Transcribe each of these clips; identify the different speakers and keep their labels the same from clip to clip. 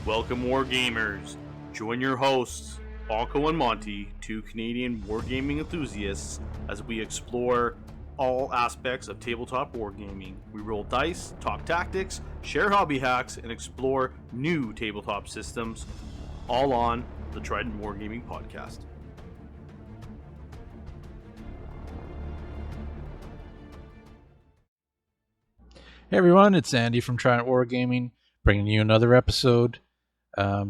Speaker 1: Welcome, Wargamers. Join your hosts, Balko and Monty, two Canadian wargaming enthusiasts, as we explore all aspects of tabletop wargaming. We roll dice, talk tactics, share hobby hacks, and explore new tabletop systems, all on the Trident Wargaming Podcast.
Speaker 2: Hey everyone, it's Andy from Trident Wargaming, bringing you another episode.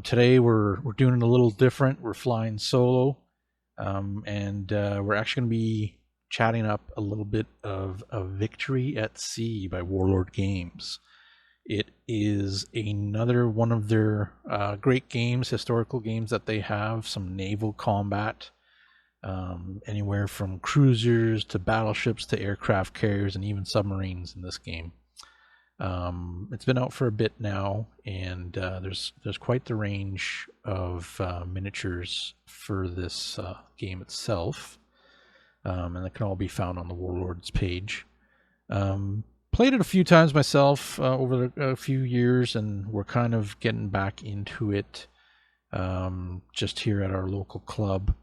Speaker 2: Today we're doing it a little different. We're flying solo, and we're actually going to be chatting up a little bit of A Victory at Sea by Warlord Games. It is another one of their great games, historical games that they have, some naval combat, anywhere from cruisers to battleships to aircraft carriers and even submarines in this game. It's been out for a bit now, and there's quite the range of miniatures for this game itself, and it can all be found on the Warlords page. Played it a few times myself over a few years, and we're kind of getting back into it just here at our local club,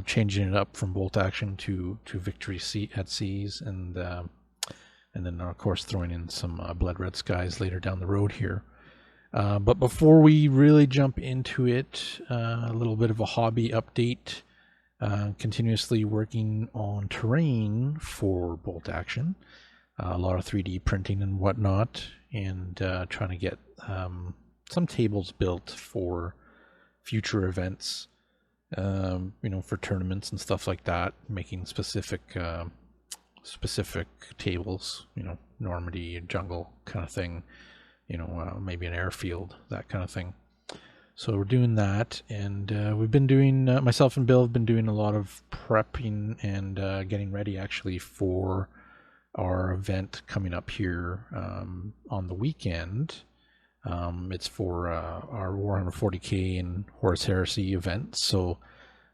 Speaker 2: changing it up from bolt action to Victory at Seas, and then, of course, throwing in some Blood Red Skies later down the road here. But before we really jump into it, a little bit of a hobby update. Continuously working on terrain for bolt action. A lot of 3D printing and whatnot. And trying to get some tables built for future events. For tournaments and stuff like that. Making specific tables, Normandy, jungle kind of thing, maybe an airfield, that kind of thing. So we're doing that, and we've been doing, myself and Bill have been doing a lot of prepping and getting ready actually for our event coming up here on the weekend. It's for our Warhammer 40k and Horus Heresy event, so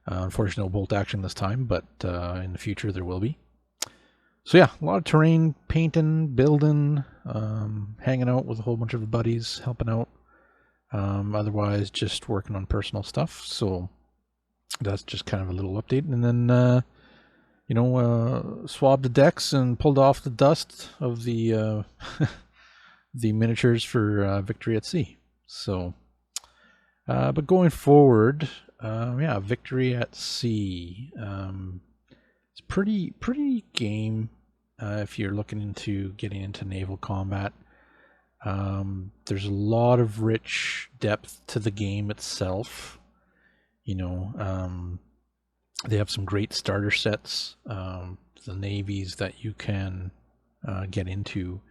Speaker 2: unfortunately no bolt action this time, but in the future there will be. So yeah, a lot of terrain, painting, building, hanging out with a whole bunch of buddies, helping out. Otherwise, just working on personal stuff. So that's just kind of a little update. And then, swabbed the decks and pulled off the dust of the the miniatures for Victory at Sea. So, but going forward, Victory at Sea. It's pretty game if you're looking into getting into naval combat. There's a lot of rich depth to the game itself. They have some great starter sets. The navies that you can get into.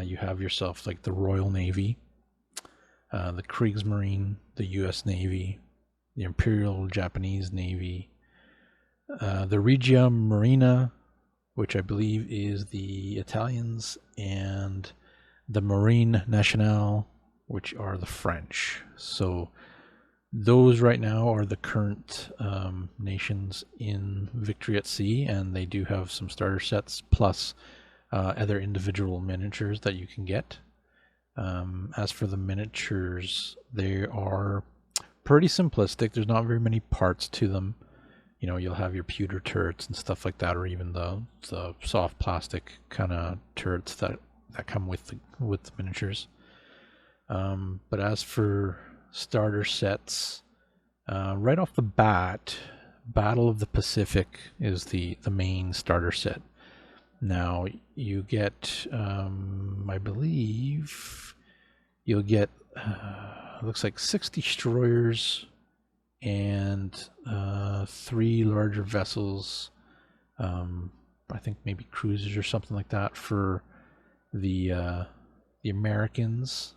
Speaker 2: You have yourself like the Royal Navy, the Kriegsmarine, the U.S. Navy, the Imperial Japanese Navy, the Regia Marina, which I believe is the Italians, and the Marine Nationale, which are the French. So those right now are the current nations in Victory at Sea, and they do have some starter sets plus other individual miniatures that you can get. As for the miniatures, they are pretty simplistic. There's not very many parts to them. You'll have your pewter turrets and stuff like that, or even the soft plastic kind of turrets that come with the miniatures. But as for starter sets, right off the bat, Battle of the Pacific is the main starter set. Now you get, I believe, you'll get looks like 6 destroyers and 3 larger vessels, I think maybe cruisers or something like that for the Americans,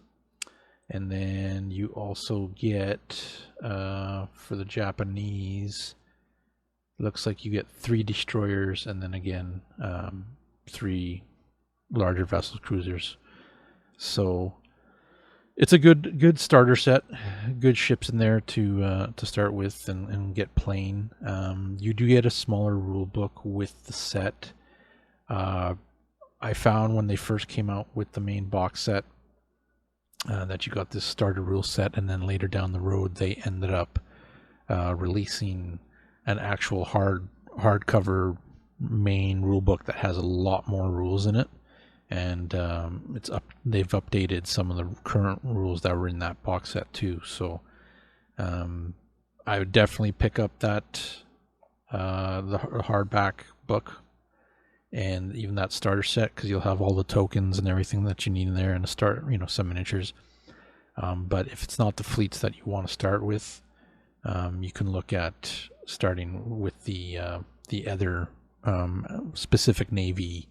Speaker 2: and then you also get for the Japanese, looks like you get 3 destroyers and then again 3 larger vessels, cruisers. So it's a good starter set, good ships in there to start with and get playing. You do get a smaller rule book with the set. I found when they first came out with the main box set, that you got this starter rule set, and then later down the road they ended up releasing an actual hardcover main rule book that has a lot more rules in it, and they've updated some of the current rules that were in that box set too. So I would definitely pick up that the hardback book and even that starter set, because you'll have all the tokens and everything that you need in there, and some miniatures. But if it's not the fleets that you want to start with, you can look at starting with the other specific Navy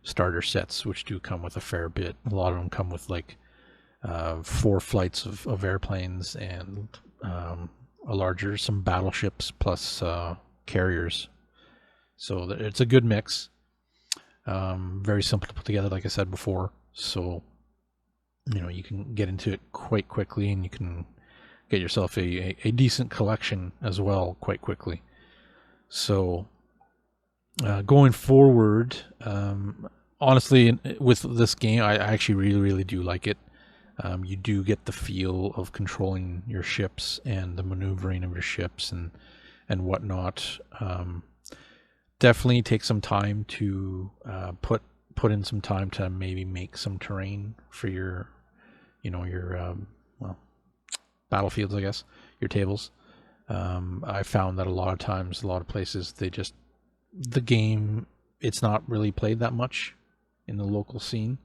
Speaker 2: starter sets, which do come with a fair bit. A lot of them come with like 4 flights of airplanes and some battleships plus carriers. So it's a good mix. Very simple to put together, like I said before. So you can get into it quite quickly, and you can get yourself a decent collection as well quite quickly. So going forward, honestly, with this game, I actually really, really do like it. You do get the feel of controlling your ships and the maneuvering of your ships and whatnot. Definitely take some time to put in some time to maybe make some terrain for your battlefields, I guess, your tables. I found that a lot of times, a lot of places, the game, it's not really played that much in the local scene,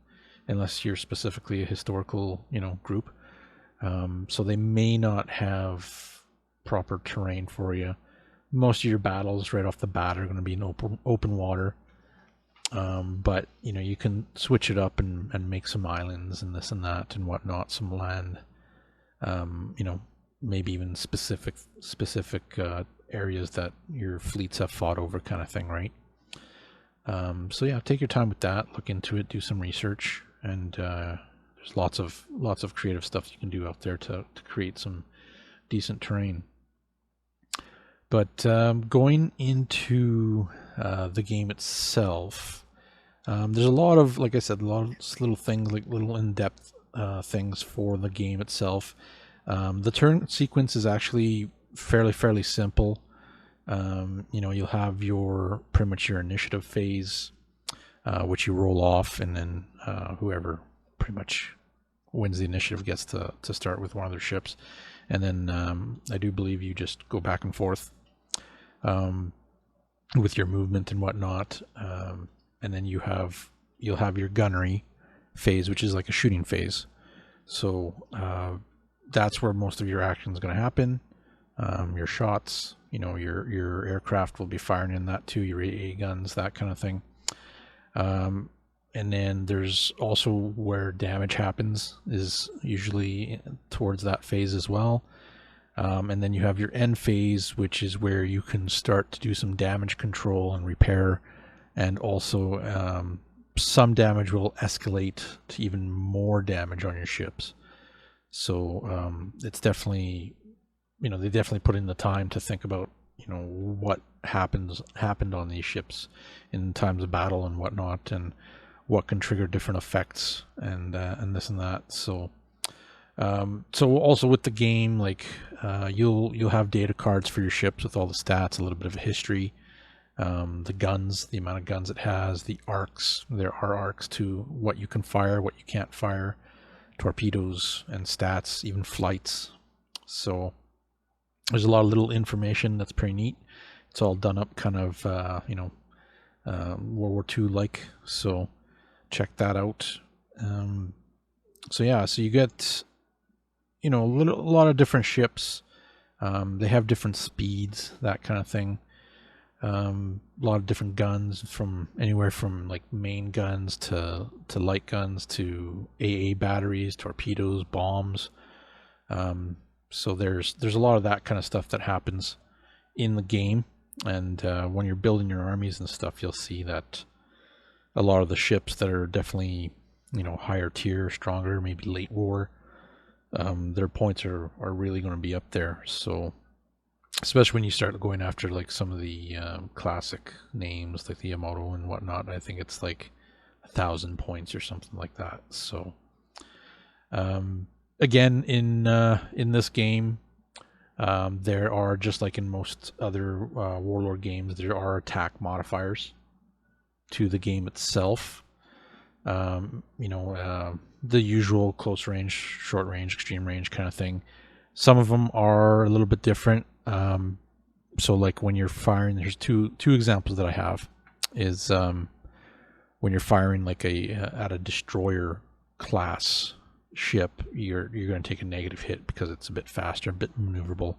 Speaker 2: unless you're specifically a historical, group. So they may not have proper terrain for you. Most of your battles right off the bat are going to be in open water. But you can switch it up and make some islands and this and that and whatnot, some land. Maybe even specific areas that your fleets have fought over, kind of thing, right? So yeah, take your time with that. Look into it. Do some research, and there's lots of creative stuff you can do out there to create some decent terrain. But going into the game itself, there's a lot of, like I said, a lot of little things, like little in-depth things for the game itself. The turn sequence is actually fairly simple. You'll have pretty much your initiative phase, which you roll off, and then whoever pretty much wins the initiative gets to start with one of their ships. And then I do believe you just go back and forth with your movement and whatnot. And then you'll have your gunnery phase, which is like a shooting phase. So that's where most of your action is going to happen. Your shots, your aircraft will be firing in that too, your AA guns, that kind of thing. And then there's also where damage happens, is usually towards that phase as well. And then you have your end phase, which is where you can start to do some damage control and repair, and also some damage will escalate to even more damage on your ships. So it's definitely, they definitely put in the time to think about, what happened on these ships in times of battle and whatnot, and what can trigger different effects and this and that. So also with the game, like you'll have data cards for your ships with all the stats, a little bit of a history, the guns, the amount of guns it has, the arcs. There are arcs to what you can fire, what you can't fire, torpedoes and stats, even flights. So there's a lot of little information that's pretty neat. It's all done up kind of World War II like, so check that out. So you get a lot of different ships. They have different speeds, that kind of thing. A lot of different guns, from anywhere from like main guns to light guns to AA batteries, torpedoes, bombs. So there's a lot of that kind of stuff that happens in the game, and when you're building your armies and stuff, you'll see that a lot of the ships that are definitely higher tier, stronger, maybe late war, their points are really going to be up there. So especially when you start going after like some of the classic names like the Yamato and whatnot, I think it's like 1,000 points or something like that. So Again, in this game, there are, just like in most other Warlord games, there are attack modifiers to the game itself. The usual close range, short range, extreme range kind of thing. Some of them are a little bit different. So like when you're firing, there's two examples that I have. Is when you're firing like at a destroyer class ship, you're going to take a negative hit because it's a bit faster, a bit maneuverable.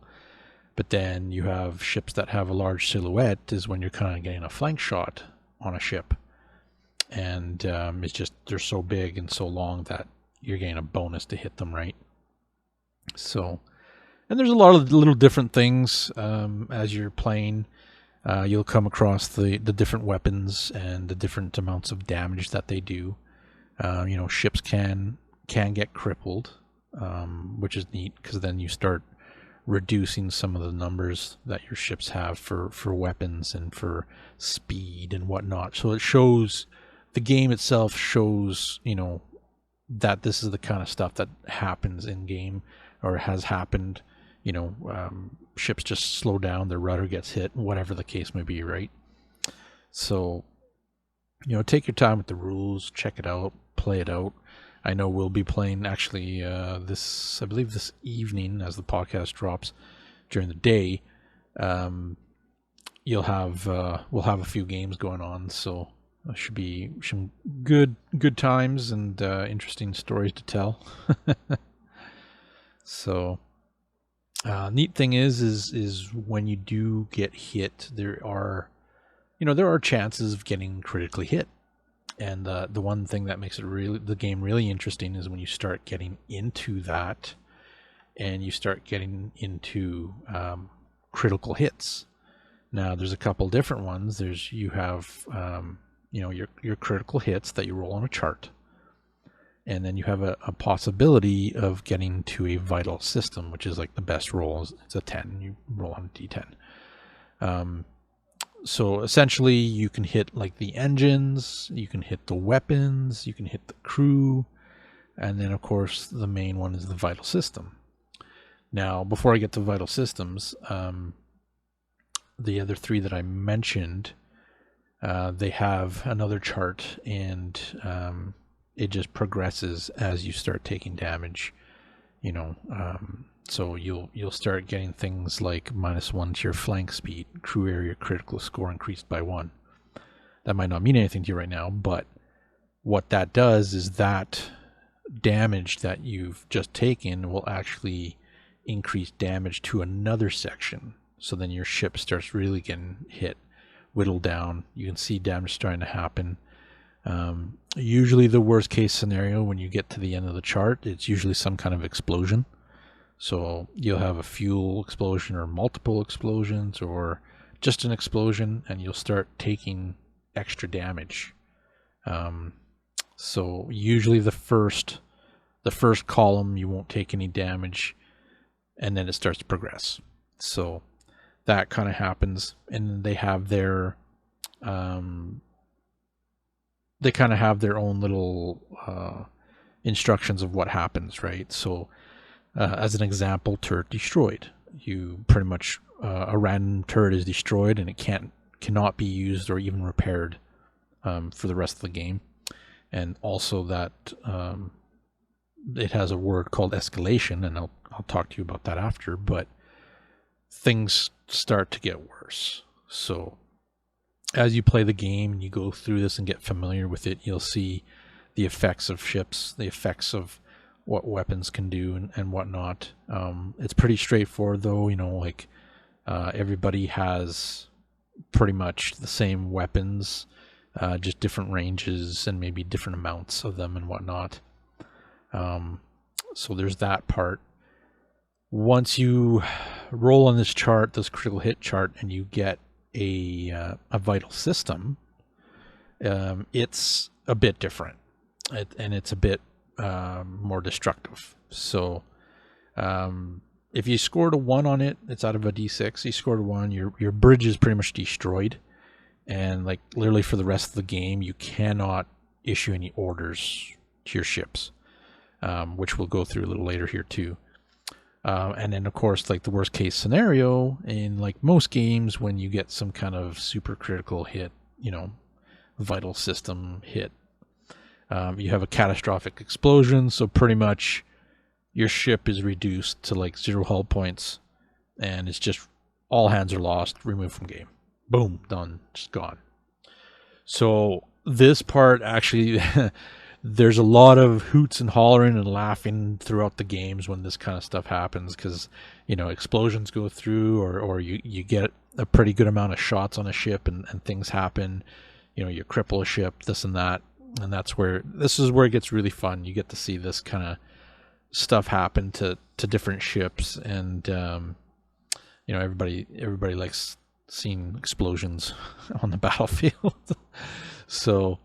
Speaker 2: But then you have ships that have a large silhouette, is when you're kind of getting a flank shot on a ship. And it's just, they're so big and so long that you're getting a bonus to hit them, right? So, and there's a lot of little different things as you're playing. You'll come across the different weapons and the different amounts of damage that they do. Ships can get crippled, which is neat, because then you start reducing some of the numbers that your ships have for weapons and for speed and whatnot. So it shows, the game itself shows, that this is the kind of stuff that happens in game, or has happened. Ships just slow down, their rudder gets hit, whatever the case may be, right? So, take your time with the rules, check it out, play it out. I know we'll be playing actually I believe this evening, as the podcast drops during the day. We'll have a few games going on, so it should be some good times and interesting stories to tell. So, neat thing is when you do get hit, there are chances of getting critically hit. And the one thing that makes the game really interesting is when you start getting into that, and you start getting into critical hits. Now, there's a couple different ones. You have your critical hits that you roll on a chart, and then you have a possibility of getting to a vital system, which is like the best roll. It's a 10. You roll on a d10. So essentially, you can hit like the engines, you can hit the weapons, you can hit the crew, and then of course the main one is the vital system. Now, before I get to vital systems, the other three that I mentioned, they have another chart, and it just progresses as you start taking damage. So you'll start getting things like -1 to your flank speed, crew area critical score increased by 1. That might not mean anything to you right now, but what that does is that damage that you've just taken will actually increase damage to another section. So then your ship starts really getting hit, whittled down. You can see damage starting to happen. Usually the worst case scenario when you get to the end of the chart, it's usually some kind of explosion. So you'll have a fuel explosion or multiple explosions or just an explosion, and you'll start taking extra damage. So usually the first column you won't take any damage, and then it starts to progress. So that kind of happens, and they have their they kind of have their own little instructions of what happens, right? So as an example, turret destroyed. You pretty much a random turret is destroyed, and it cannot be used or even repaired for the rest of the game. And also that it has a word called escalation, and I'll talk to you about that after. But things start to get worse. So as you play the game and you go through this and get familiar with it, you'll see the effects of ships, the effects of what weapons can do and whatnot. It's pretty straightforward though, everybody has pretty much the same weapons, just different ranges and maybe different amounts of them and whatnot. So there's that part. Once you roll on this chart, this critical hit chart, and you get a vital system, it's a bit different, and it's a bit more destructive. So if you scored a 1 on it, it's out of a d6. You scored a 1, your bridge is pretty much destroyed, and like literally for the rest of the game you cannot issue any orders to your ships. which we'll go through a little later here too. And then, of course, like the worst case scenario in like most games, when you get some kind of super critical hit, vital system hit, you have a catastrophic explosion. So pretty much your ship is reduced to like 0 hull points, and it's just all hands are lost, removed from game. Boom, done, just gone. So this part actually, there's a lot of hoots and hollering and laughing throughout the games when this kind of stuff happens, because explosions go through, or you get a pretty good amount of shots on a ship, and things happen. You cripple a ship, this and that, and this is where it gets really fun. You get to see this kind of stuff happen to different ships, and everybody likes seeing explosions on the battlefield. So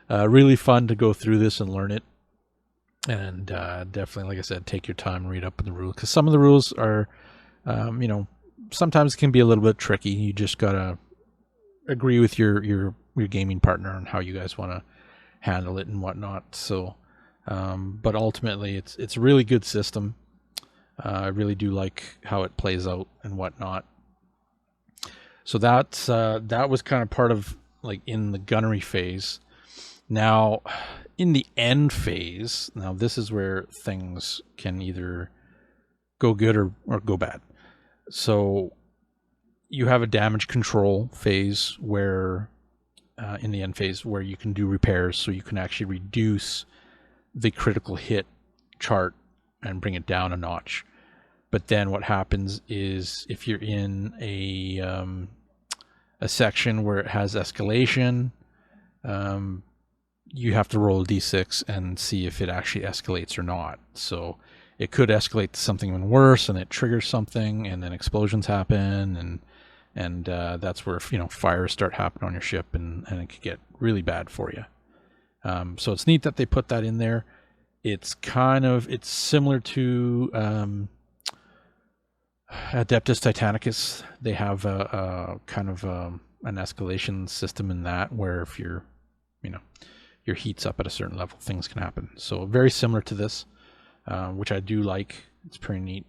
Speaker 2: really fun to go through this and learn it, and definitely, like I said, take your time and read up on the rules, because some of the rules are sometimes can be a little bit tricky. You just gotta agree with your gaming partner on how you guys want to handle it and whatnot. So but ultimately it's a really good system. I really do like how it plays out and whatnot. So that was kind of part of like in the gunnery phase. Now in the end phase, now this is where things can either go good or go bad. So you have a damage control phase where in the end phase, where you can do repairs, so you can actually reduce the critical hit chart and bring it down a notch. But then what happens is, if you're in a section where it has escalation, you have to roll a d6 and see if it actually escalates or not. So it could escalate to something even worse, and it triggers something, and then explosions happen, and that's where fires start happening on your ship, and it could get really bad for you. So it's neat that they put that in there. It's similar to Adeptus Titanicus. They have a kind of an escalation system in that, where if your heat's up at a certain level, things can happen. So very similar to this, which I do like. It's pretty neat.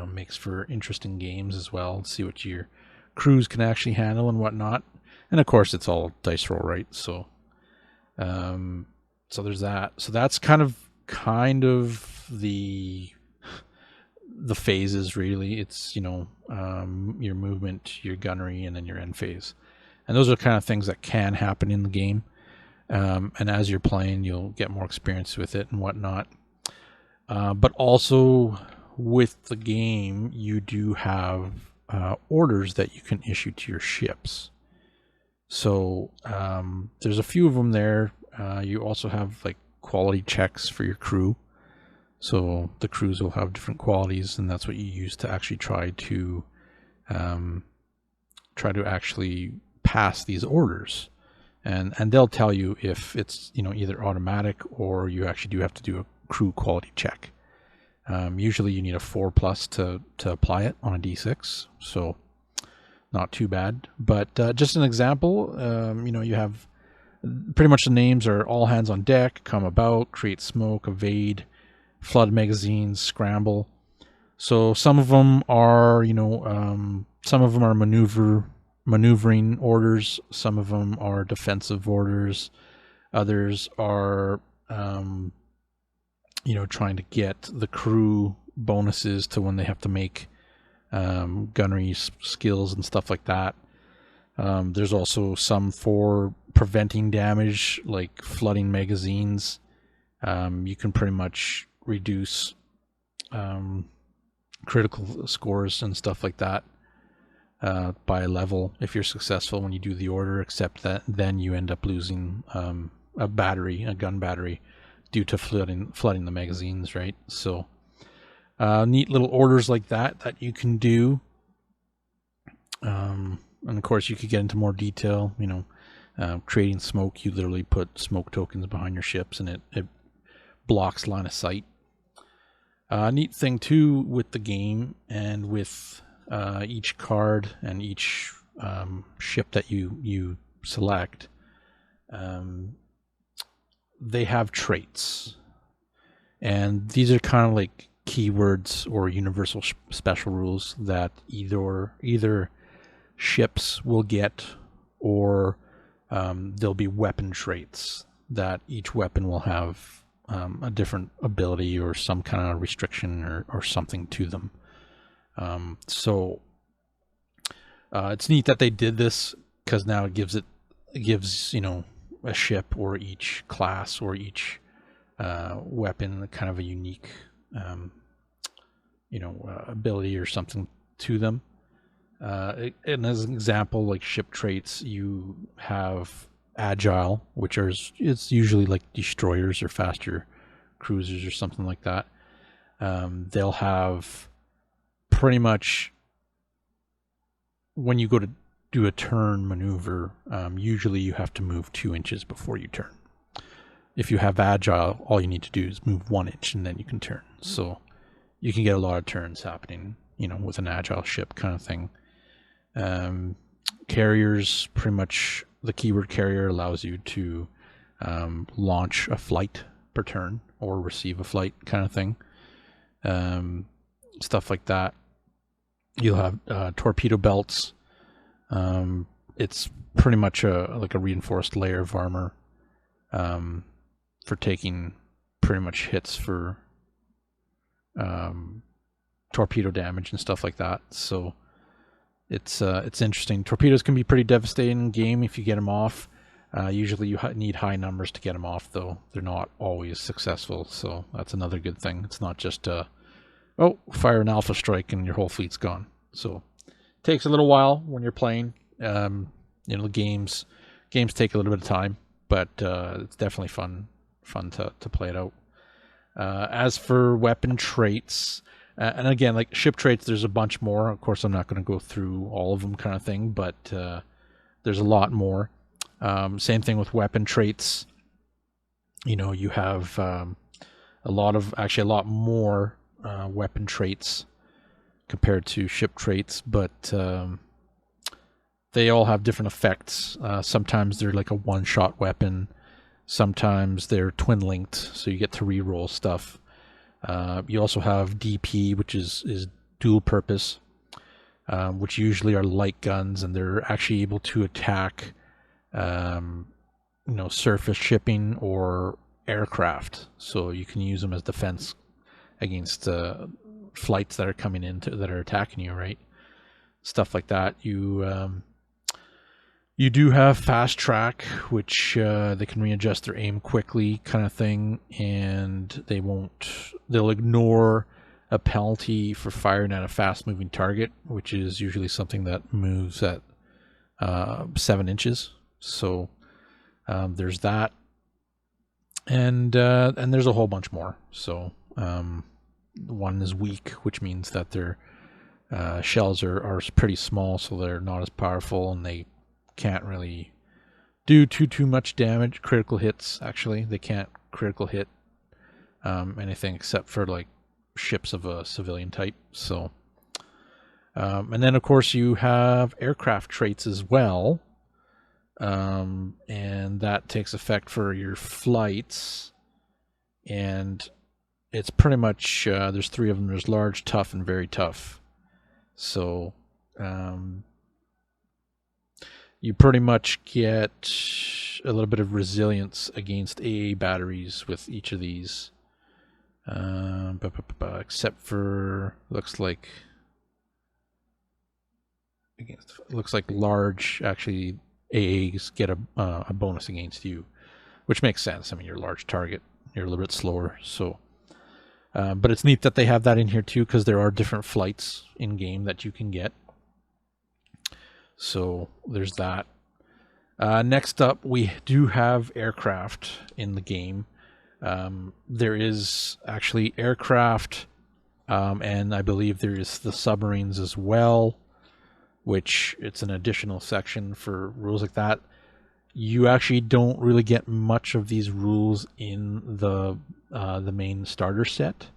Speaker 2: Makes for interesting games as well. See what your crews can actually handle and whatnot. And of course, it's all dice roll, right? So there's that. So that's kind of the phases, really. It's your movement, your gunnery, and then your end phase. And those are kind of things that can happen in the game. And as you're playing, you'll get more experience with it and whatnot. But also with the game, you do have orders that you can issue to your ships. So there's a few of them there. You also have like quality checks for your crew. So the crews will have different qualities, and that's what you use to actually try to actually pass these orders. And they'll tell you if it's either automatic, or you actually do have to do a crew quality check. Usually you need a 4+ to apply it on a d6, so not too bad. But just an example, you have pretty much the names are all hands on deck, come about, create smoke, evade, flood magazines, scramble. So some of them are maneuvering orders, some of them are defensive orders, others are trying to get the crew bonuses to when they have to make gunnery skills and stuff like that. There's also some for preventing damage, like flooding magazines. You can pretty much reduce critical scores and stuff like that by a level if you're successful when you do the order, except that then you end up losing a gun battery, due to flooding the magazines, right? So neat little orders like that you can do. And of course you could get into more detail, creating smoke. You literally put smoke tokens behind your ships, and it blocks line of sight. Neat thing too with the game and with each card and each ship that you select, they have traits. And these are kind of like keywords or universal special rules that either ships will get, or there'll be weapon traits that each weapon will have a different ability or some kind of restriction or something to them. So it's neat that they did this, because now it gives a ship or each class or each weapon kind of a unique ability or something to them. And as an example, like ship traits, you have agile, which it's usually like destroyers or faster cruisers or something like that. They'll have pretty much, when you go to do a turn maneuver, usually you have to move 2 inches before you turn. If you have agile, all you need to do is move 1 inch and then you can turn. So you can get a lot of turns happening, with an agile ship kind of thing. Carriers, pretty much the keyword carrier allows you to launch a flight per turn or receive a flight kind of thing. Stuff like that. You'll have torpedo belts. It's pretty much like a reinforced layer of armor for taking pretty much hits for torpedo damage and stuff like that. So it's interesting. Torpedoes can be pretty devastating in game if you get them off. Usually you need high numbers to get them off, though. They're not always successful, so that's another good thing. It's not just fire an alpha strike and your whole fleet's gone. So it takes a little while when you're playing. Games take a little bit of time, but it's definitely fun to play it out. As for weapon traits, and again, like ship traits, there's a bunch more. Of course, I'm not going to go through all of them kind of thing, but there's a lot more. Same thing with weapon traits. You have a lot more weapon traits compared to ship traits, but they all have different effects. Sometimes they're like a one-shot weapon. Sometimes they're twin-linked, so you get to re-roll stuff. You also have DP, which is dual purpose, which usually are light guns, and they're actually able to attack surface shipping or aircraft. So you can use them as defense against flights that are coming in that are attacking you, right? Stuff like that. You do have fast track, which they can readjust their aim quickly kind of thing, and they'll ignore a penalty for firing at a fast moving target, which is usually something that moves at 7 inches. So there's that, and there's a whole bunch more. So one is weak, which means that their shells are pretty small, so they're not as powerful, and they can't really do too much damage. Critical hits, actually, they can't critical hit anything except for like ships of a civilian type. So and then of course you have aircraft traits as well, and that takes effect for your flights, and it's pretty much there's 3 of them. There's large, tough, and very tough. So you pretty much get a little bit of resilience against AA batteries with each of these, except for looks like large. Actually, AAs get a bonus against you, which makes sense. I mean, you're a large target, you're a little bit slower. So, but it's neat that they have that in here too, because there are different flights in game that you can get. So there's that. Next up, we do have aircraft in the game. There is actually aircraft, and I believe there is the submarines as well, which it's an additional section for rules like that. You actually don't really get much of these rules in the main starter set.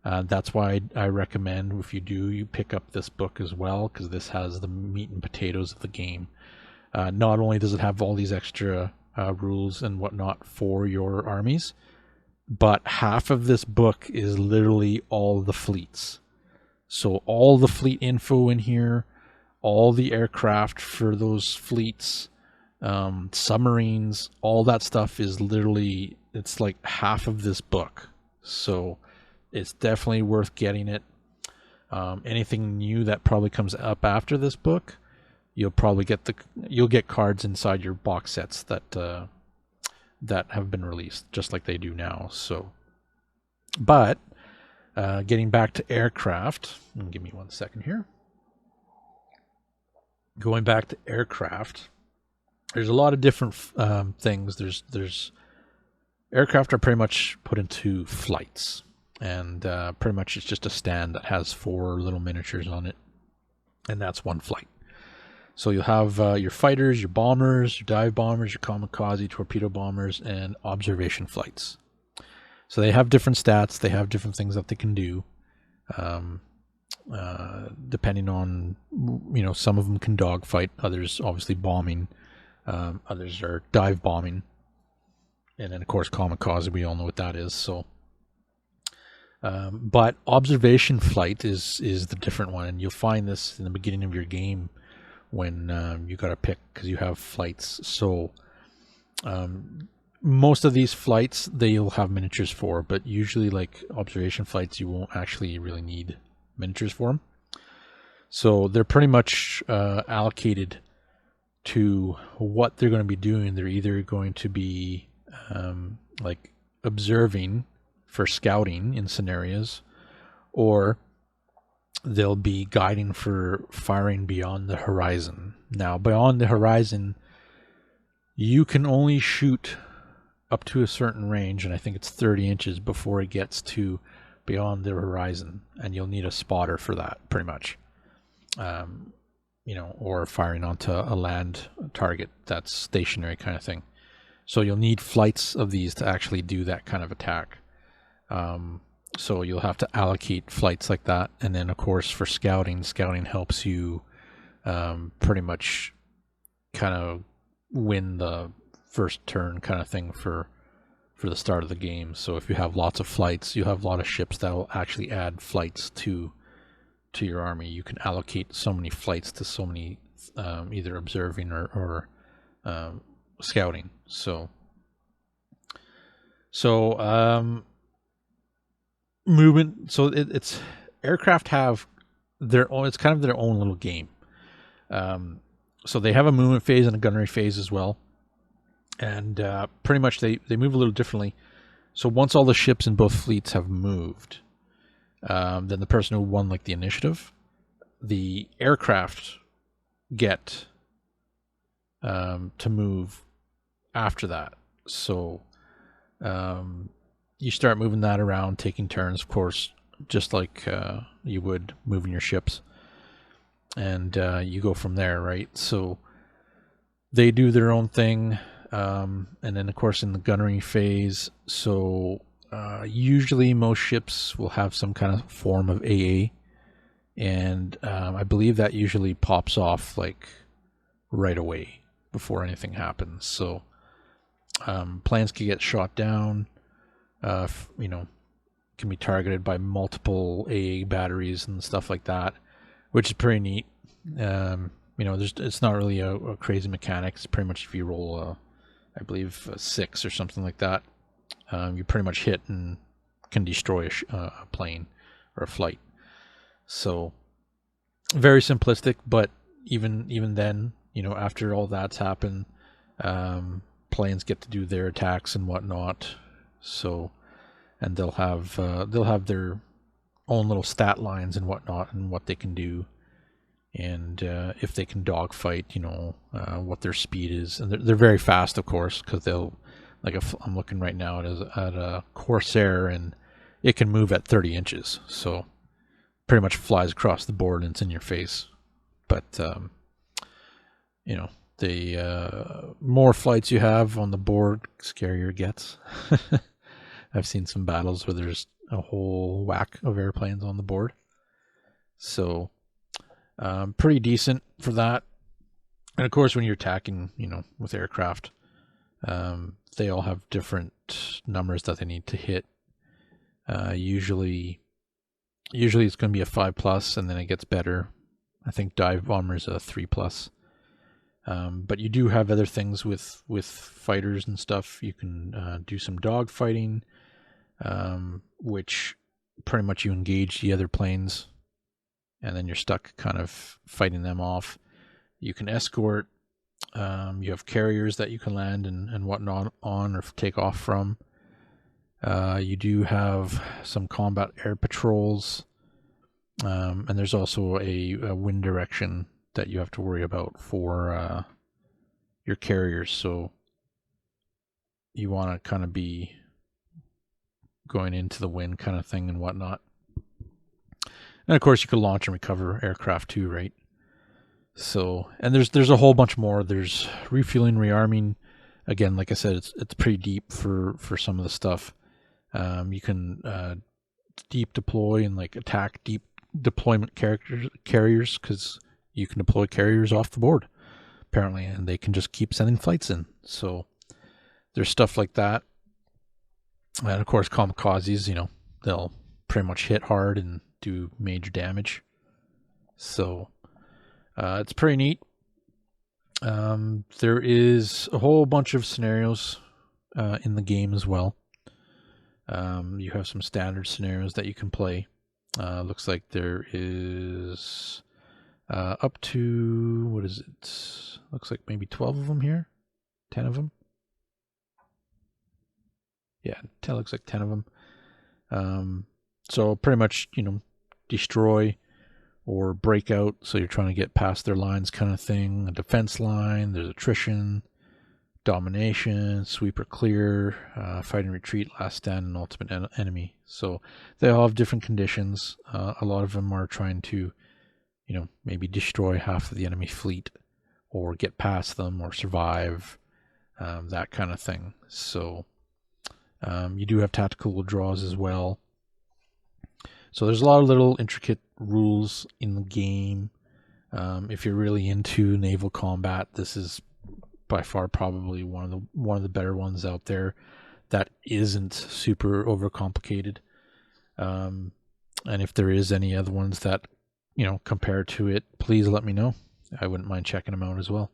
Speaker 2: That's why I recommend, if you pick up this book as well, because this has the meat and potatoes of the game. Not only does it have all these extra rules and whatnot for your armies, but half of this book is literally all the fleets. So all the fleet info in here, all the aircraft for those fleets, submarines, all that stuff is literally, it's like half of this book. So it's definitely worth getting it. Anything new that probably comes up after this book, you'll get cards inside your box sets that have been released, just like they do now. So, but getting back to aircraft, give me 1 second here. Going back to aircraft, there's a lot of different things. There's aircraft are pretty much put into flights, and pretty much it's just a stand that has 4 little miniatures on it, and that's one flight. So you'll have your fighters, your bombers, your dive bombers, your kamikaze, torpedo bombers, and observation flights. So they have different stats. They have different things that they can do, depending on, some of them can dogfight, others obviously bombing, others are dive bombing, and then of course kamikaze, we all know what that is. So, but observation flight is the different one, and you'll find this in the beginning of your game when you got to pick, because you have flights. So most of these flights they'll have miniatures for, but usually like observation flights you won't actually really need miniatures for them. So they're pretty much allocated to what they're going to be doing. They're either going to be like observing for scouting in scenarios, or they'll be guiding for firing beyond the horizon. Now, beyond the horizon, you can only shoot up to a certain range, and I think it's 30 inches before it gets to beyond the horizon, and you'll need a spotter for that, pretty much. Or firing onto a land target that's stationary kind of thing. So you'll need flights of these to actually do that kind of attack. So you'll have to allocate flights like that. And then, of course, for scouting helps you pretty much kind of win the first turn kind of thing for the start of the game. So if you have lots of flights, you have a lot of ships that will actually add flights to your army. You can allocate so many flights to so many either observing or scouting. So movement. So it's aircraft have their own. It's kind of their own little game. So they have a movement phase and a gunnery phase as well, and pretty much they move a little differently. So once all the ships in both fleets have moved, then the person who won like the initiative, the aircraft get to move after that. So you start moving that around, taking turns, of course, just like you would moving your ships, and you go from there, right? So they do their own thing, and then of course in the gunnery phase, so usually most ships will have some kind of form of AA, and I believe that usually pops off like right away before anything happens. So planes can get shot down, can be targeted by multiple AA batteries and stuff like that, which is pretty neat. It's not really a crazy mechanic. It's pretty much if you roll I believe a 6 or something like that, you pretty much hit and can destroy a plane or a flight. So very simplistic, but even then, after all that's happened, planes get to do their attacks and whatnot. So, and they'll have their own little stat lines and whatnot, and what they can do, and if they can dogfight, what their speed is, and they're very fast, of course, because they'll, like, I'm looking right now at a Corsair, and it can move at 30 inches, so pretty much flies across the board and it's in your face. But the more flights you have on the board, scarier it gets. I've seen some battles where there's a whole whack of airplanes on the board. So pretty decent for that. And of course, when you're attacking, with aircraft, they all have different numbers that they need to hit. Usually it's going to be a 5+, and then it gets better. I think dive bomber is a 3+. But you do have other things with fighters and stuff. You can do some dog fighting, which pretty much you engage the other planes, and then you're stuck kind of fighting them off. You can escort. You have carriers that you can land and whatnot on or take off from. You do have some combat air patrols, and there's also a wind direction that you have to worry about for your carriers. So you want to kind of be going into the wind kind of thing and whatnot. And of course, you can launch and recover aircraft too, right? So, and there's a whole bunch more. There's refueling, rearming. Again, like I said, it's pretty deep for some of the stuff. You can deep deploy and like attack deep deployment carriers, because you can deploy carriers off the board apparently, and they can just keep sending flights in. So there's stuff like that. And of course, kamikazes, they'll pretty much hit hard and do major damage. So it's pretty neat. There is a whole bunch of scenarios in the game as well. You have some standard scenarios that you can play. Looks like there is up to, what is it? Looks like maybe 12 of them here. 10 of them. Yeah, looks like 10 of them. So pretty much, destroy or break out. So you're trying to get past their lines kind of thing. A defense line, there's attrition, domination, sweep or clear, fight and retreat, last stand, and ultimate enemy. So they all have different conditions. A lot of them are trying to, maybe destroy half of the enemy fleet or get past them or survive, that kind of thing. So you do have tactical withdrawals as well. So there's a lot of little intricate rules in the game. If you're really into naval combat, this is by far probably one of the better ones out there that isn't super overcomplicated. And if there is any other ones that compare to it, please let me know. I wouldn't mind checking them out as well.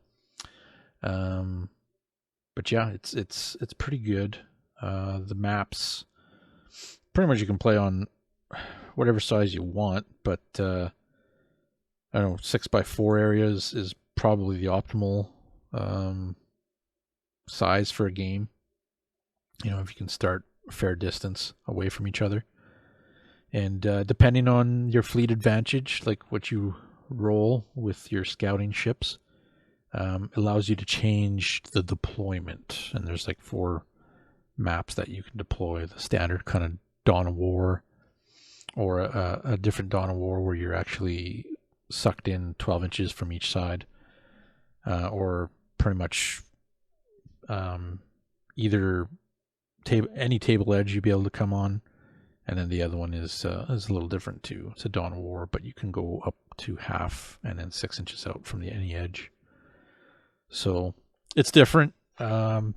Speaker 2: But yeah, it's pretty good. The maps, pretty much you can play on whatever size you want, but I don't know, 6x4 areas is probably the optimal size for a game. If you can start a fair distance away from each other. And depending on your fleet advantage, like what you roll with your scouting ships, allows you to change the deployment. And there's like 4 maps that you can deploy. The standard kind of Dawn of War, or a different Dawn of War where you're actually sucked in 12 inches from each side, or pretty much either any table edge you'd be able to come on, and then the other one is a little different too. It's a Dawn of War, but you can go up to half and then 6 inches out from any edge. So it's different, and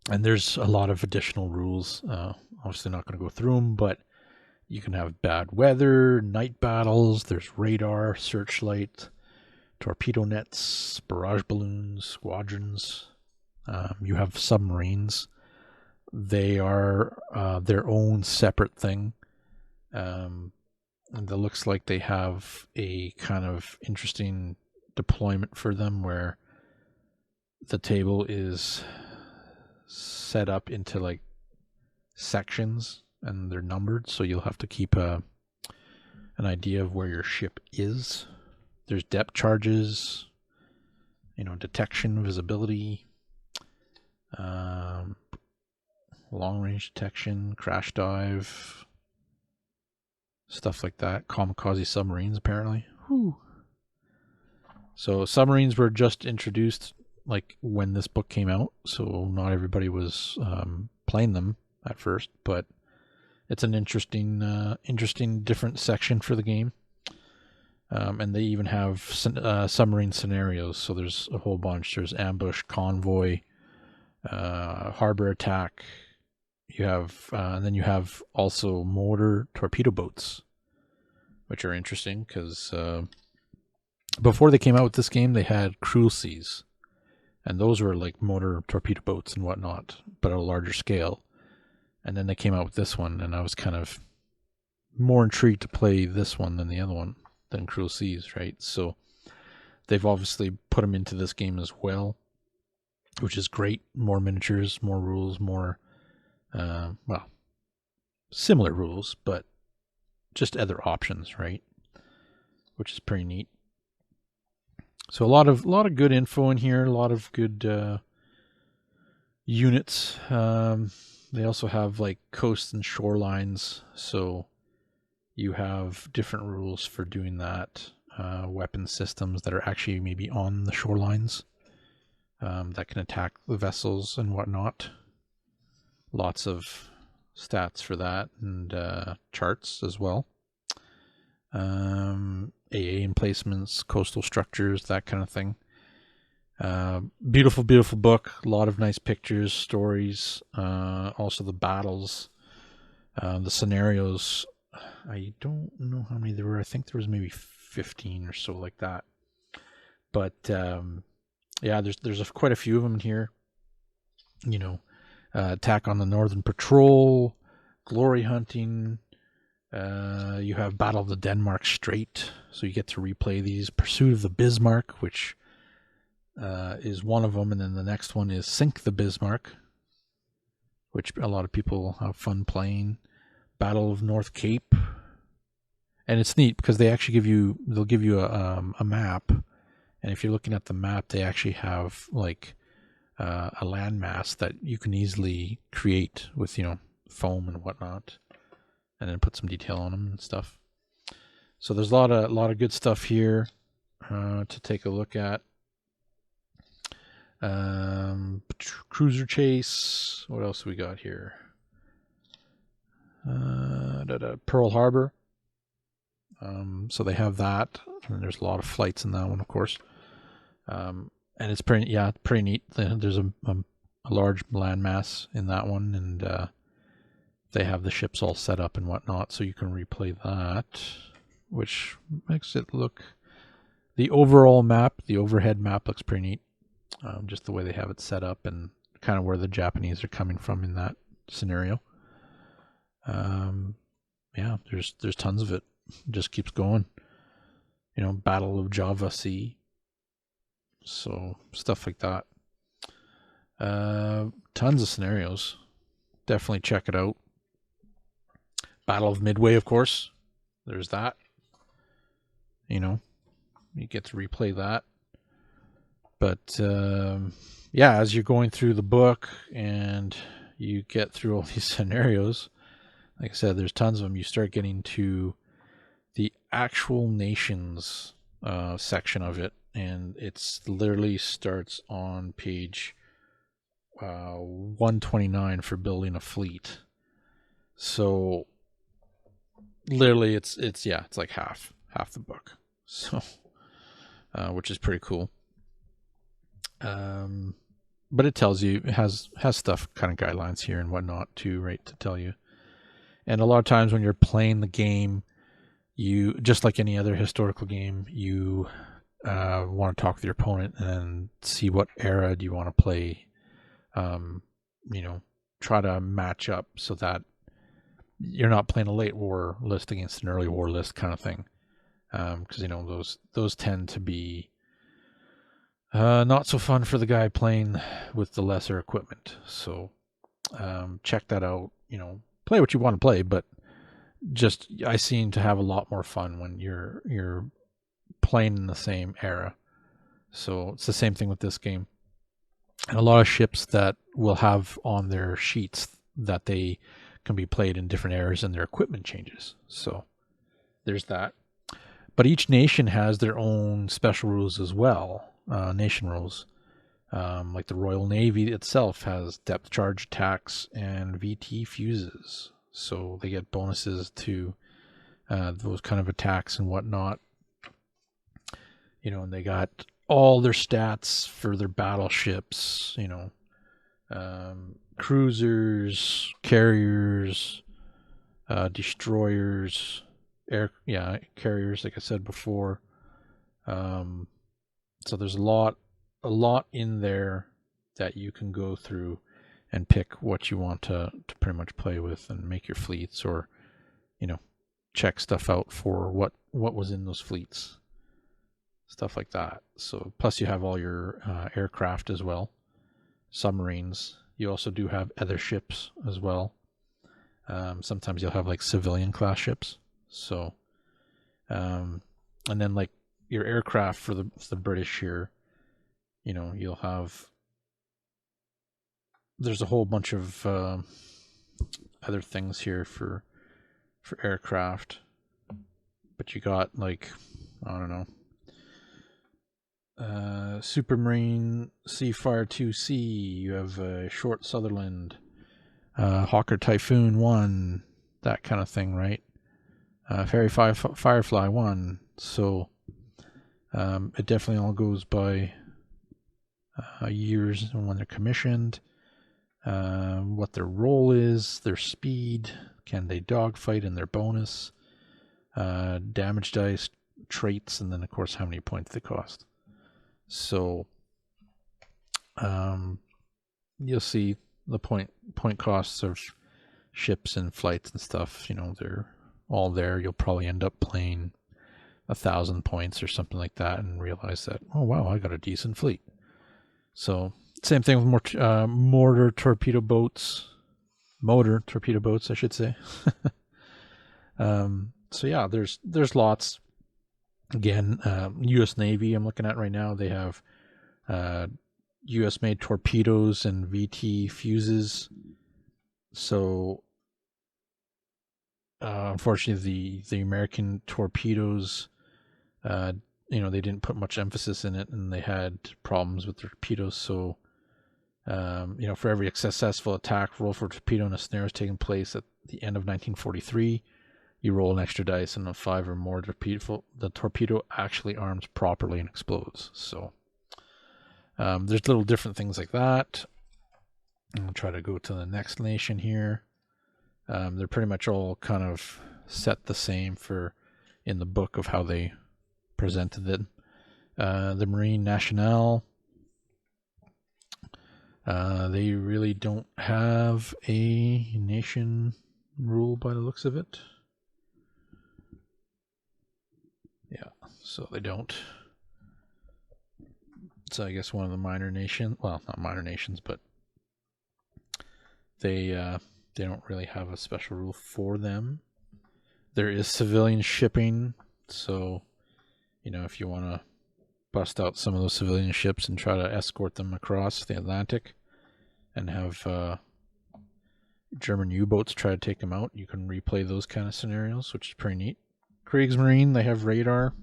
Speaker 2: there's a lot of additional rules. Obviously not going to go through them, but you can have bad weather, night battles, there's radar, searchlight, torpedo nets, barrage balloons, squadrons. You have submarines. They are their own separate thing. And it looks like they have a kind of interesting deployment for them where the table is set up into like sections and they're numbered, so you'll have to keep an idea of where your ship is. There's depth charges, detection, visibility, long range detection, crash dive, stuff like that. Kamikaze submarines, apparently. Whew. So submarines were just introduced like when this book came out, so not everybody was playing them at first, but it's an interesting different section for the game. And they even have submarine scenarios, so there's a whole bunch. There's ambush, convoy, harbor attack, You have, and then you have also motor torpedo boats, which are interesting because before they came out with this game, they had cruel seas, and those were like motor torpedo boats and whatnot, but at a larger scale. And then they came out with this one, and I was kind of more intrigued to play this one than the other one, than Cruel Seas, right? So they've obviously put them into this game as well, which is great. More miniatures, more rules, more, well, similar rules, but just other options, right? Which is pretty neat. So a lot of good info in here, a lot of good units. They also have like coasts and shorelines, so you have different rules for doing that. Weapon systems that are actually maybe on the shorelines that can attack the vessels and whatnot. Lots of stats for that, and charts as well. AA emplacements, coastal structures, that kind of thing. Beautiful book. A lot of nice pictures, stories, also the battles, the scenarios. I don't know how many there were. I think there was maybe 15 or so, like that. But yeah, there's quite a few of them in here. You know, attack on the Northern Patrol, glory hunting. You have Battle of the Denmark Strait, so you get to replay these. Pursuit of the Bismarck, which is one of them, and then the next one is Sink the Bismarck, which a lot of people have fun playing. Battle of North Cape, and it's neat because they'll give you a map, and if you're looking at the map, they actually have like a landmass that you can easily create with foam and whatnot, and then put some detail on them and stuff. So there's a lot of good stuff here to take a look at. Cruiser chase. What else we got here? Pearl Harbor. So they have that, and there's a lot of flights in that one, of course. And it's pretty neat. There's a large landmass in that one, and they have the ships all set up and whatnot, so you can replay that, which makes it look. The overall map, the overhead map, looks pretty neat. Just the way they have it set up and kind of where the Japanese are coming from in that scenario. Yeah, there's tons of it. It just keeps going. Battle of Java Sea. So stuff like that. Tons of scenarios. Definitely check it out. Battle of Midway, of course. There's that. You get to replay that. But yeah, as you're going through the book and you get through all these scenarios, like I said, there's tons of them. You start getting to the actual nations section of it, and it's literally starts on page 129 for building a fleet. So literally, it's like half the book. So which is pretty cool. But it tells you, it has stuff, kind of guidelines here and whatnot too, right, to tell you. And a lot of times when you're playing the game, you, just like any other historical game, you want to talk with your opponent and see what era do you want to play. Try to match up so that you're not playing a late war list against an early war list kind of thing. Because those tend to be not so fun for the guy playing with the lesser equipment. So check that out. Play what you want to play, but just I seem to have a lot more fun when you're playing in the same era. So it's the same thing with this game. And a lot of ships that will have on their sheets that they can be played in different eras and their equipment changes. So there's that. But each nation has their own special rules as well. Nation rules. Like the Royal Navy itself has depth charge attacks and VT fuses. So they get bonuses to those kind of attacks and whatnot. And they got all their stats for their battleships, cruisers, carriers, destroyers, carriers, like I said before. So there's a lot in there that you can go through and pick what you want to pretty much play with and make your fleets, or check stuff out for what was in those fleets, stuff like that. So plus you have all your aircraft as well, submarines. You also do have other ships as well. Sometimes you'll have like civilian class ships. So and then like your aircraft for the British here, you'll have, there's a whole bunch of other things here for aircraft, but you got like, I don't know, Supermarine Seafire 2C, you have Short Sutherland, Hawker Typhoon 1, that kind of thing, right? Ferry Firefly 1. So it definitely all goes by years and when they're commissioned, what their role is, their speed, can they dogfight, and their bonus, damage dice, traits, and then of course how many points they cost. So you'll see the point costs of ships and flights and stuff, they're all there. You'll probably end up playing 1,000 points or something like that and realize that, oh wow, I got a decent fleet. So same thing with motor torpedo boats, I should say. So yeah, there's lots. Again, U.S. Navy I'm looking at right now, they have U.S. made torpedoes and VT fuses. So unfortunately the American torpedoes, they didn't put much emphasis in it, and they had problems with the torpedoes. So for every successful attack roll for a torpedo in a snare is taking place at the end of 1943, you roll an extra dice, and a 5 or more the torpedo actually arms properly and explodes. So there's little different things like that. I'll try to go to the next nation here. They're pretty much all kind of set the same in the book of how they presented it. The Marine Nationale, they really don't have a nation rule by the looks of it. Yeah, so they don't. So I guess one of the minor nations, well, not minor nations, but they don't really have a special rule for them. There is civilian shipping, so if you want to bust out some of those civilian ships and try to escort them across the Atlantic and have German U-boats try to take them out, you can replay those kind of scenarios, which is pretty neat. Kriegsmarine, they have radar.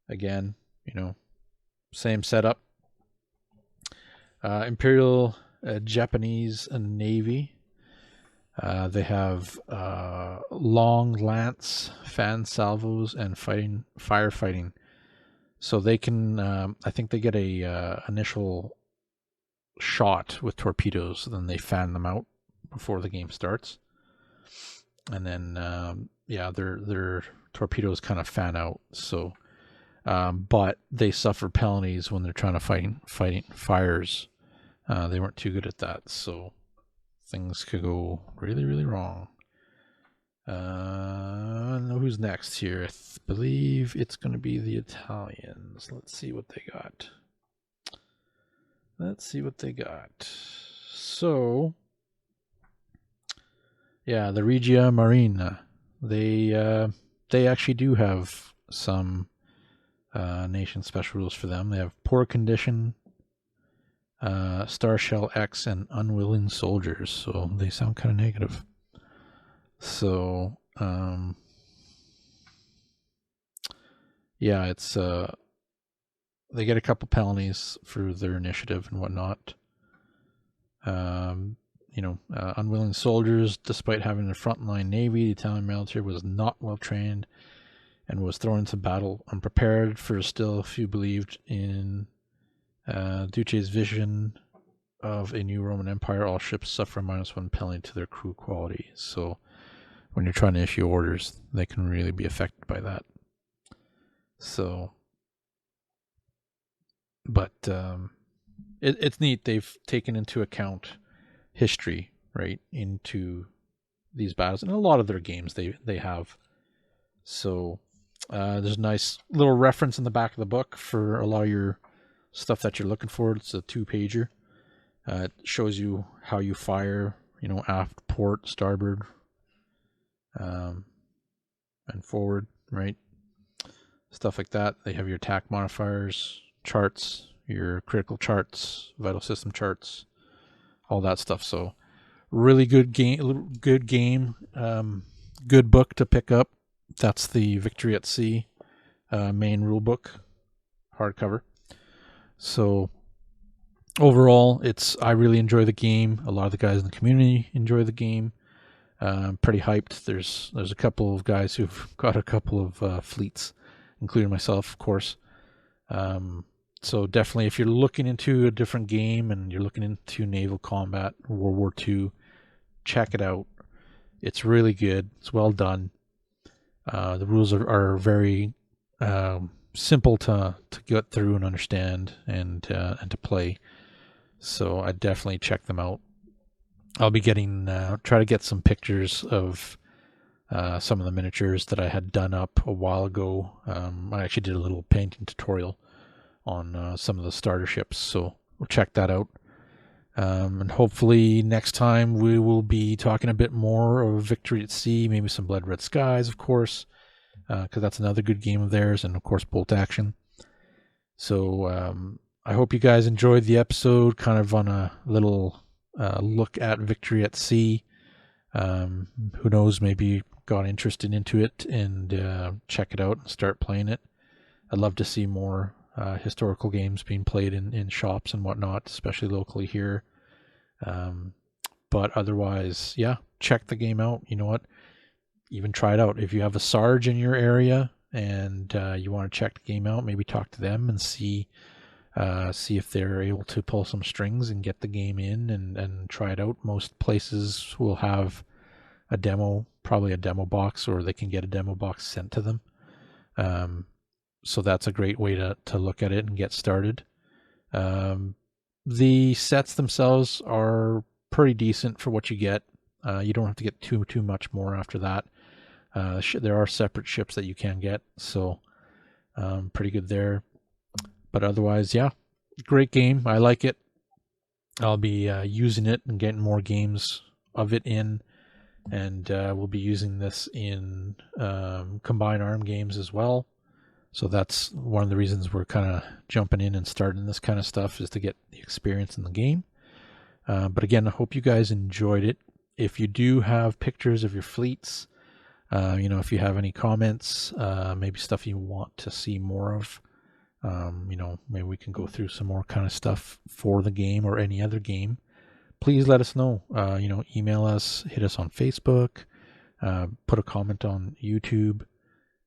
Speaker 2: Again, same setup. Imperial Japanese Navy, they have long lance, fan salvos, and firefighting. So they can, I think they get a initial shot with torpedoes, then they fan them out before the game starts. And then, their torpedoes kind of fan out. So, but they suffer penalties when they're trying to fighting fires. They weren't too good at that, so things could go really, really wrong. I don't know who's next here. I believe it's going to be the Italians. Let's see what they got. So, yeah, the Regia Marina. They actually do have some nation special rules for them. They have poor condition, Star Shell X, and unwilling soldiers. So they sound kind of negative. So it's they get a couple penalties for their initiative and whatnot. Unwilling soldiers, despite having a frontline navy, the Italian military was not well trained and was thrown into battle unprepared. For still, few believed in Duce's vision of a new Roman Empire, all ships suffer -1 penalty to their crew quality. So when you're trying to issue orders, they can really be affected by that. So, but it's neat. They've taken into account history, right, into these battles, and a lot of their games they have. So there's a nice little reference in the back of the book for a lot of your stuff that you're looking for. It's a 2-pager. It shows you how you fire, aft, port, starboard, and forward, right? Stuff like that. They have your attack modifiers, charts, your critical charts, vital system charts, all that stuff. So really good game, good book to pick up. That's the Victory at Sea main rule book, hardcover. So overall, I really enjoy the game. A lot of the guys in the community enjoy the game. Pretty hyped. There's a couple of guys who've got a couple of fleets, including myself, of course. So definitely, if you're looking into a different game and you're looking into naval combat, World War II, check it out. It's really good. It's well done. The rules are very simple to get through and understand and to play. So I definitely check them out. I'll be try to get some pictures of some of the miniatures that I had done up a while ago. I actually did a little painting tutorial on some of the starter ships, so we'll check that out. And hopefully next time we will be talking a bit more of Victory at Sea, maybe some Blood Red Skies, of course, because that's another good game of theirs, and of course Bolt Action. So I hope you guys enjoyed the episode, kind of on a little look at Victory at Sea. Who knows, maybe got interested into it and check it out and start playing it. I'd love to see more historical games being played in shops and whatnot, especially locally here. But otherwise, yeah, check the game out. You know what? Even try it out. If you have a Sarge in your area and you want to check the game out, maybe talk to them and see if they're able to pull some strings and get the game in and try it out. Most places will have a demo, probably a demo box, or they can get a demo box sent to them. So that's a great way to look at it and get started. The sets themselves are pretty decent for what you get. You don't have to get too much more after that. There are separate ships that you can get, so pretty good there. But otherwise, yeah, great game. I like it. I'll be using it and getting more games of it in, and we'll be using this in combined arm games as well. So that's one of the reasons we're kind of jumping in and starting this kind of stuff, is to get the experience in the game. But again, I hope you guys enjoyed it. If you do have pictures of your fleets, if you have any comments, maybe stuff you want to see more of, maybe we can go through some more kind of stuff for the game or any other game. Please let us know. Email us, hit us on Facebook, put a comment on YouTube,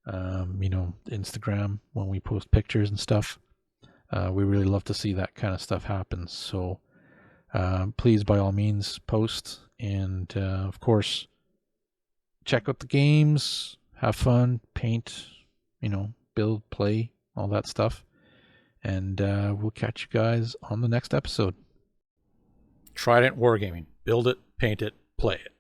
Speaker 2: Instagram when we post pictures and stuff. We really love to see that kind of stuff happen. So please, by all means, post. And of course, check out the games, have fun, paint, build, play, all that stuff. And we'll catch you guys on the next episode. Trident Wargaming. Build it, paint it, play it.